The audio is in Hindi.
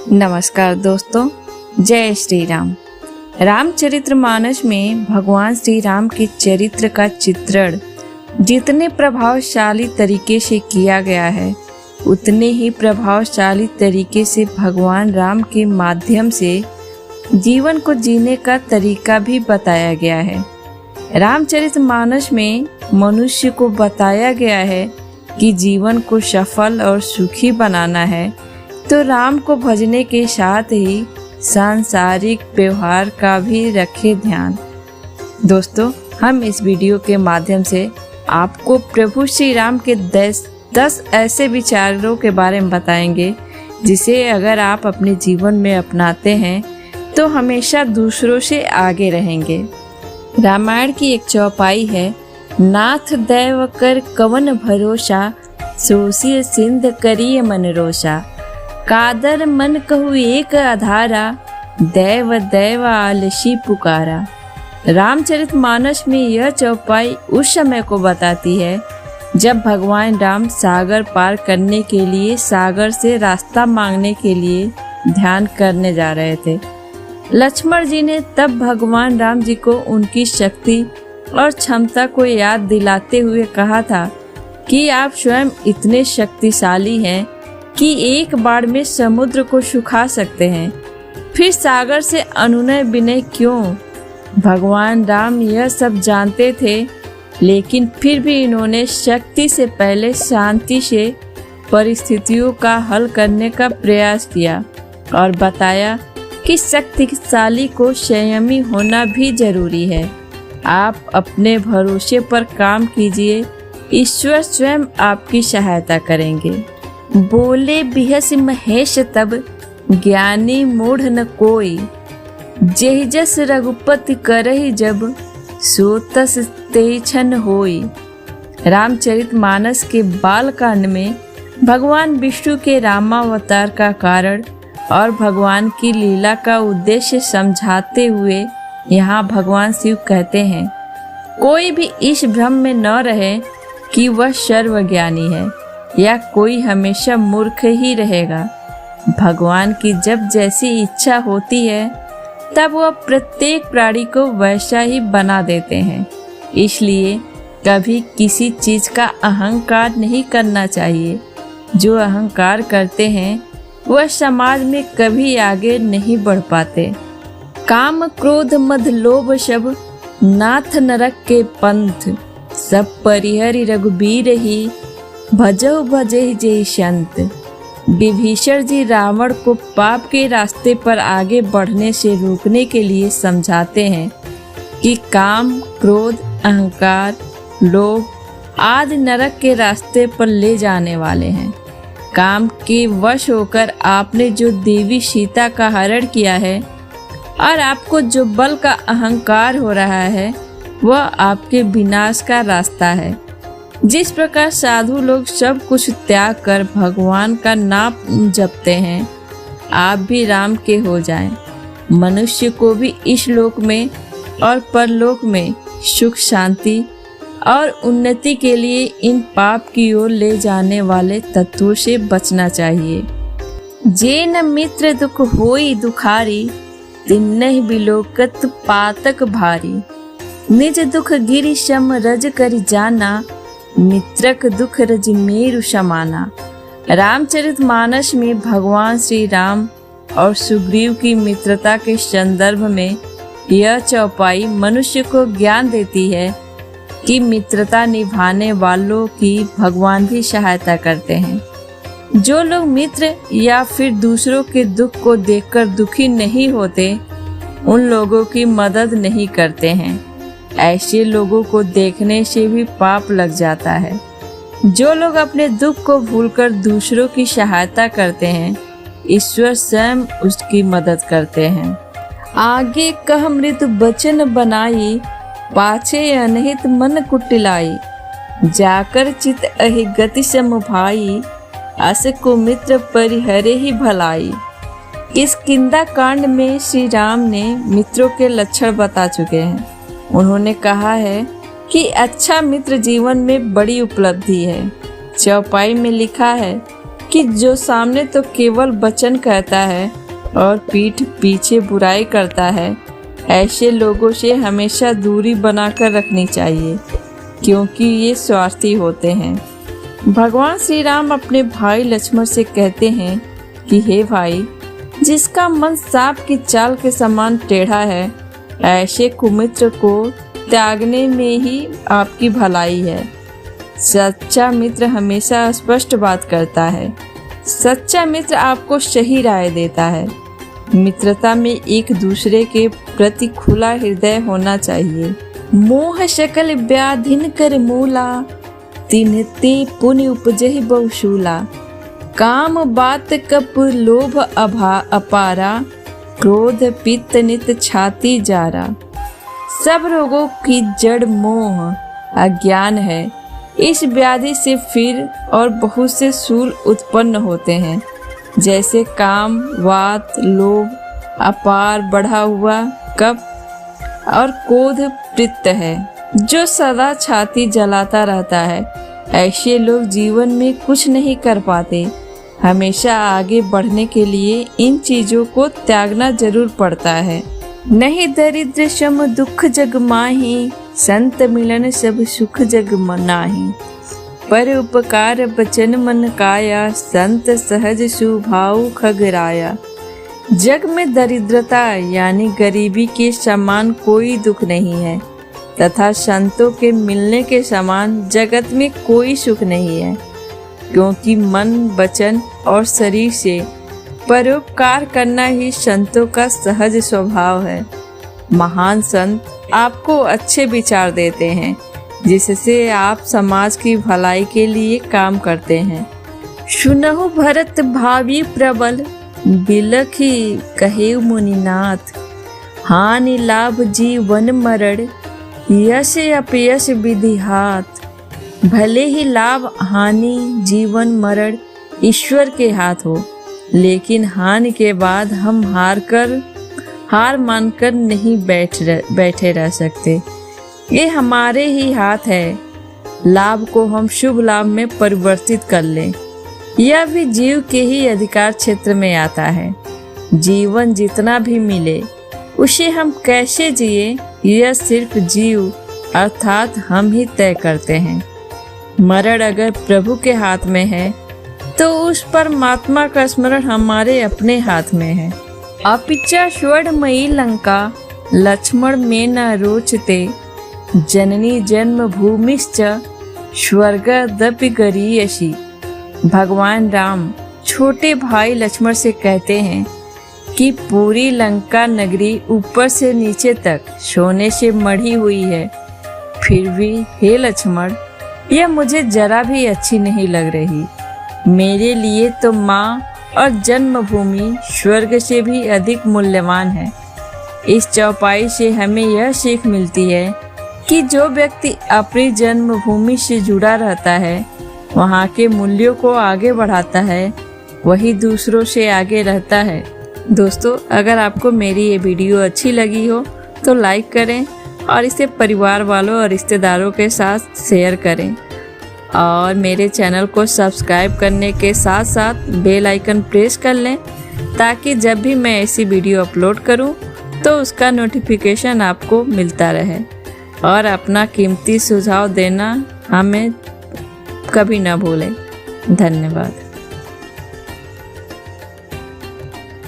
नमस्कार दोस्तों, जय श्री राम। रामचरितमानस में भगवान श्री राम के चरित्र का चित्रण जितने प्रभावशाली तरीके से किया गया है, उतने ही प्रभावशाली तरीके से भगवान राम के माध्यम से जीवन को जीने का तरीका भी बताया गया है। रामचरितमानस में मनुष्य को बताया गया है कि जीवन को सफल और सुखी बनाना है तो राम को भजने के साथ ही सांसारिक व्यवहार का भी रखे ध्यान। दोस्तों, हम इस वीडियो के माध्यम से आपको प्रभु श्री राम के 10 ऐसे विचारों के बारे में बताएंगे जिसे अगर आप अपने जीवन में अपनाते हैं तो हमेशा दूसरों से आगे रहेंगे। रामायण की एक चौपाई है, नाथ दैव कर कवन भरोसा, सोसी सिंध करिय मन रोषा, कादर मन कहु एक आधारा, दैव दैव आलसी पुकारा। रामचरितमानस में यह चौपाई उस समय को बताती है जब भगवान राम सागर पार करने के लिए सागर से रास्ता मांगने के लिए ध्यान करने जा रहे थे। लक्ष्मण जी ने तब भगवान राम जी को उनकी शक्ति और क्षमता को याद दिलाते हुए कहा था कि आप स्वयं इतने शक्तिशाली हैं कि एक बार में समुद्र को सुखा सकते हैं, फिर सागर से अनुनय विनय क्यों। भगवान राम यह सब जानते थे, लेकिन फिर भी इन्होंने शक्ति से पहले शांति से परिस्थितियों का हल करने का प्रयास किया और बताया कि शक्तिशाली को संयमी होना भी जरूरी है। आप अपने भरोसे पर काम कीजिए, ईश्वर स्वयं आपकी सहायता करेंगे। बोले बिहस महेश तब, ज्ञानी मूढ़ न कोई, जेहि जस रघुपति करहि जब, सो तस तेहि छन होई। रामचरितमानस के बालकांड में भगवान विष्णु के रामावतार का कारण और भगवान की लीला का उद्देश्य समझाते हुए यहाँ भगवान शिव कहते हैं, कोई भी इस भ्रम में न रहे कि वह सर्वज्ञानी है या कोई हमेशा मूर्ख ही रहेगा। भगवान की जब जैसी इच्छा होती है तब वह प्रत्येक प्राणी को वैसा ही बना देते हैं। इसलिए कभी किसी चीज का अहंकार नहीं करना चाहिए। जो अहंकार करते हैं वह समाज में कभी आगे नहीं बढ़ पाते। काम क्रोध मद लोभ सब, नाथ नरक के पंथ, सब परिहरि रघुबीर ही, भजो भजे जय संत। विभीषण जी रावण को पाप के रास्ते पर आगे बढ़ने से रोकने के लिए समझाते हैं कि काम, क्रोध, अहंकार, लोभ आदि नरक के रास्ते पर ले जाने वाले हैं। काम के वश होकर आपने जो देवी सीता का हरण किया है और आपको जो बल का अहंकार हो रहा है वह आपके विनाश का रास्ता है। जिस प्रकार साधु लोग सब कुछ त्याग कर भगवान का नाम जपते हैं, आप भी राम के हो जाएं। मनुष्य को भी इस लोक में और परलोक में सुख, शांति और उन्नति के लिए इन पाप की ओर ले जाने वाले तत्वों से बचना चाहिए। जे न मित्र दुख होई दुखारी, तिन्हि बिलोकत पातक भारी, निज दुख गिरि सम रज करि जाना, मित्रक दुख रज मेरु समाना। रामचरितमानस में भगवान श्री राम और सुग्रीव की मित्रता के संदर्भ में यह चौपाई मनुष्य को ज्ञान देती है कि मित्रता निभाने वालों की भगवान भी सहायता करते हैं। जो लोग मित्र या फिर दूसरों के दुख को देखकर दुखी नहीं होते, उन लोगों की मदद नहीं करते हैं। ऐसे लोगों को देखने से भी पाप लग जाता है। जो लोग अपने दुख को भूलकर दूसरों की सहायता करते हैं, ईश्वर स्वयं उसकी मदद करते हैं। आगे कह मृत बचन बनाई, पाछे अनहित मन कुटिलाई, जाकर चित अहि गति सम भाई, अस को मित्र परिहरे ही भलाई। इस किंदा कांड में श्री राम ने मित्रों के लक्षण बता चुके हैं। उन्होंने कहा है कि अच्छा मित्र जीवन में बड़ी उपलब्धि है। चौपाई में लिखा है, कि जो सामने तो केवल वचन कहता है और पीठ पीछे बुराई करता है, ऐसे लोगों से हमेशा दूरी बनाकर रखनी चाहिए, क्योंकि ये स्वार्थी होते हैं। भगवान श्री राम अपने भाई लक्ष्मण से कहते हैं कि हे भाई, जिसका मन सांप की चाल के समान टेढ़ा है, ऐसे कुमित्र को त्यागने में ही आपकी भलाई है। सच्चा मित्र हमेशा स्पष्ट बात करता है। सच्चा मित्र आपको सही राय देता है। मित्रता में एक दूसरे के प्रति खुला हृदय होना चाहिए। मोह शकल व्याधिन कर मूला, तिन्हते पुण्य उपजहि बहुशूला। काम बात कप लोभ अपारा, क्रोध पित्त नित छाती जारा। सब रोगों की जड़ मोह अज्ञान है। इस व्याधि से फिर और बहुत से शूल उत्पन्न होते हैं, जैसे काम, वात, लोभ, अपार बढ़ा हुआ कप और क्रोध पित्त है, जो सदा छाती जलाता रहता है। ऐसे लोग जीवन में कुछ नहीं कर पाते। हमेशा आगे बढ़ने के लिए इन चीजों को त्यागना जरूर पड़ता है। नहीं दरिद्र सम दुख जग माही, संत मिलन सब सुख जग मनाही। पर उपकार बचन मन काया, संत सहज सुभाव खगराया। जग में दरिद्रता यानी गरीबी के समान कोई दुख नहीं है, तथा संतों के मिलने के समान जगत में कोई सुख नहीं है, क्योंकि मन, वचन और शरीर से परोपकार करना ही संतों का सहज स्वभाव है। महान संत आपको अच्छे विचार देते हैं, जिससे आप समाज की भलाई के लिए काम करते हैं। सुनहु भरत भावी प्रबल, बिलखि कहेउ मुनिनाथ। हानि लाभ जीवन मरण, यश अपयश विधि हाथ। भले ही लाभ हानि जीवन मरण ईश्वर के हाथ हो, लेकिन हानि के बाद हम हार मानकर नहीं बैठे रह सकते। ये हमारे ही हाथ है। लाभ को हम शुभ लाभ में परिवर्तित कर लें, यह भी जीव के ही अधिकार क्षेत्र में आता है। जीवन जितना भी मिले, उसे हम कैसे जिए, यह सिर्फ जीव अर्थात हम ही तय करते हैं। मरण अगर प्रभु के हाथ में है, तो उस परमात्मा का स्मरण हमारे अपने हाथ में है। अपिचा स्वर्णमयी लंका, लक्ष्मण में न रोचते। जननी जन्म भूमिश्च, स्वर्गदपि गरीयसी। भगवान राम छोटे भाई लक्ष्मण से कहते हैं कि पूरी लंका नगरी ऊपर से नीचे तक सोने से मढ़ी हुई है, फिर भी हे लक्ष्मण, यह मुझे जरा भी अच्छी नहीं लग रही। मेरे लिए तो माँ और जन्मभूमि स्वर्ग से भी अधिक मूल्यवान है। इस चौपाई से हमें यह सीख मिलती है कि जो व्यक्ति अपनी जन्मभूमि से जुड़ा रहता है, वहाँ के मूल्यों को आगे बढ़ाता है, वही दूसरों से आगे रहता है। दोस्तों, अगर आपको मेरी ये वीडियो अच्छी लगी हो तो लाइक करें और इसे परिवार वालों और रिश्तेदारों के साथ शेयर करें, और मेरे चैनल को सब्सक्राइब करने के साथ साथ बेल आइकन प्रेस कर लें, ताकि जब भी मैं ऐसी वीडियो अपलोड करूं तो उसका नोटिफिकेशन आपको मिलता रहे। और अपना कीमती सुझाव देना हमें कभी ना भूलें। धन्यवाद।